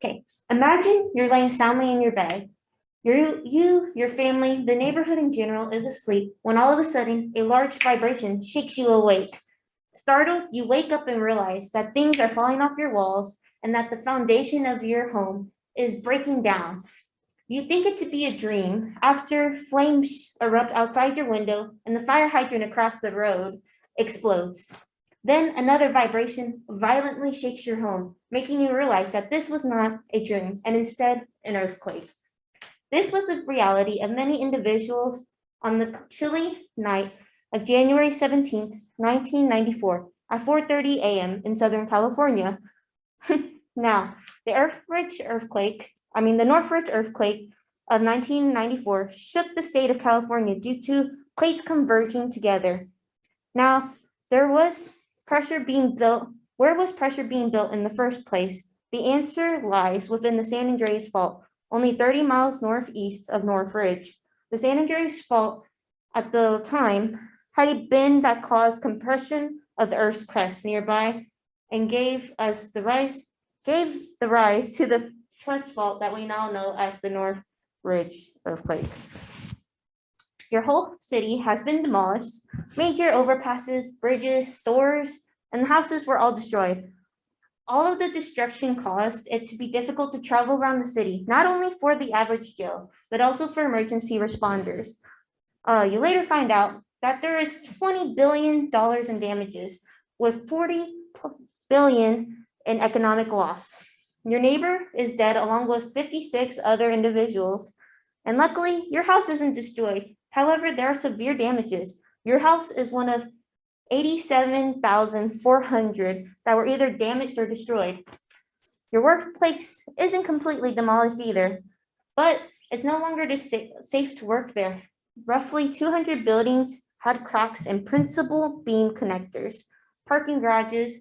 Okay, imagine you're laying soundly in your bed. Your family, the neighborhood in general is asleep when all of a sudden a large vibration shakes you awake. Startled, you wake up and realize that things are falling off your walls and that the foundation of your home is breaking down. You think it to be a dream after flames erupt outside your window and the fire hydrant across the road explodes. Then another vibration violently shakes your home, making you realize that this was not a dream and instead an earthquake. This was the reality of many individuals on the chilly night of January 17th, 1994 at 4:30 a.m. in Southern California. Now, the Northridge earthquake of 1994 shook the state of California due to plates converging together. Now, there was pressure being built. Where was pressure being built in the first place? The answer lies within the San Andreas Fault, only 30 miles northeast of Northridge. The San Andreas Fault at the time had been that caused compression of the Earth's crust nearby and gave the rise to the crust fault that we now know as the Northridge earthquake. Your whole city has been demolished. Major overpasses, bridges, stores, and the houses were all destroyed. All of the destruction caused it to be difficult to travel around the city, not only for the average Joe, but also for emergency responders. You later find out that there is $20 billion in damages, with $40 billion in economic loss. Your neighbor is dead along with 56 other individuals, and luckily your house isn't destroyed. However, there are severe damages. Your house is one of 87,400 that were either damaged or destroyed. Your workplace isn't completely demolished either, but it's no longer safe to work there. Roughly 200 buildings had cracks in principal beam connectors. Parking garages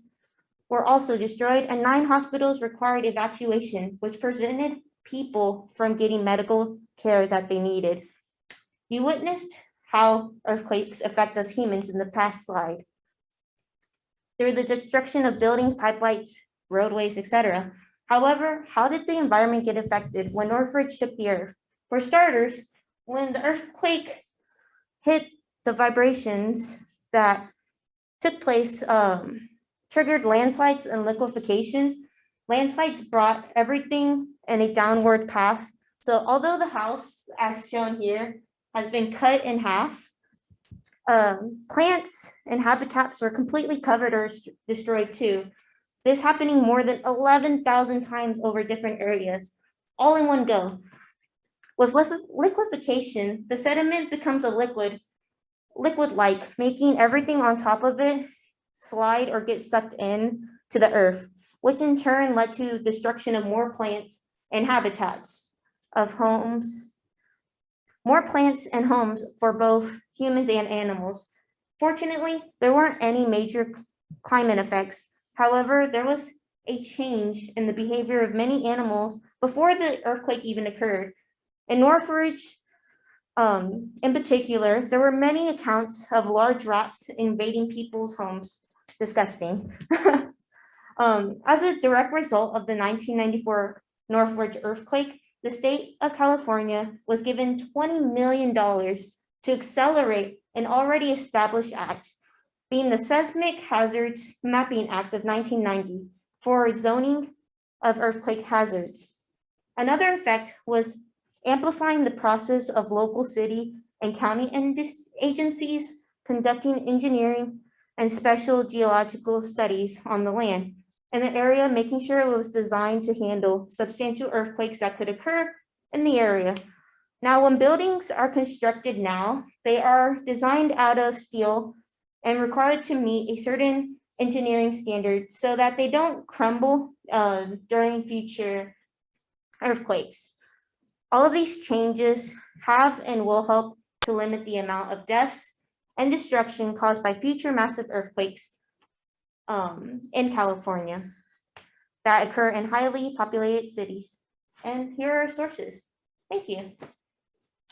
were also destroyed, and 9 hospitals required evacuation, which prevented people from getting medical care that they needed. You witnessed how earthquakes affect us humans in the past slide. Through the destruction of buildings, pipelines, roadways, etc. However, how did the environment get affected when Northridge shook the earth? For starters, when the earthquake hit, the vibrations that took place triggered landslides and liquefaction. Landslides brought everything in a downward path. So although the house, as shown here, has been cut in half, plants and habitats were completely covered or destroyed too. This happening more than 11,000 times over different areas, all in one go. With liquefaction, the sediment becomes a liquid-like, making everything on top of it slide or get sucked in to the earth, which in turn led to destruction of more plants and habitats of homes, more plants and homes for both humans and animals. Fortunately, there weren't any major climate effects. However, there was a change in the behavior of many animals before the earthquake even occurred. In Northridge, in particular, there were many accounts of large rats invading people's homes. Disgusting. As a direct result of the 1994 Northridge earthquake, the state of California was given $20 million to accelerate an already established act, being the Seismic Hazards Mapping Act of 1990 for zoning of earthquake hazards. Another effect was amplifying the process of local city and county agencies conducting engineering and special geological studies on the land in the area, making sure it was designed to handle substantial earthquakes that could occur in the area. Now, when buildings are constructed now, they are designed out of steel and required to meet a certain engineering standard so that they don't crumble during future earthquakes. All of these changes have and will help to limit the amount of deaths and destruction caused by future massive earthquakes in California that occur in highly populated cities. And here are our sources. Thank you.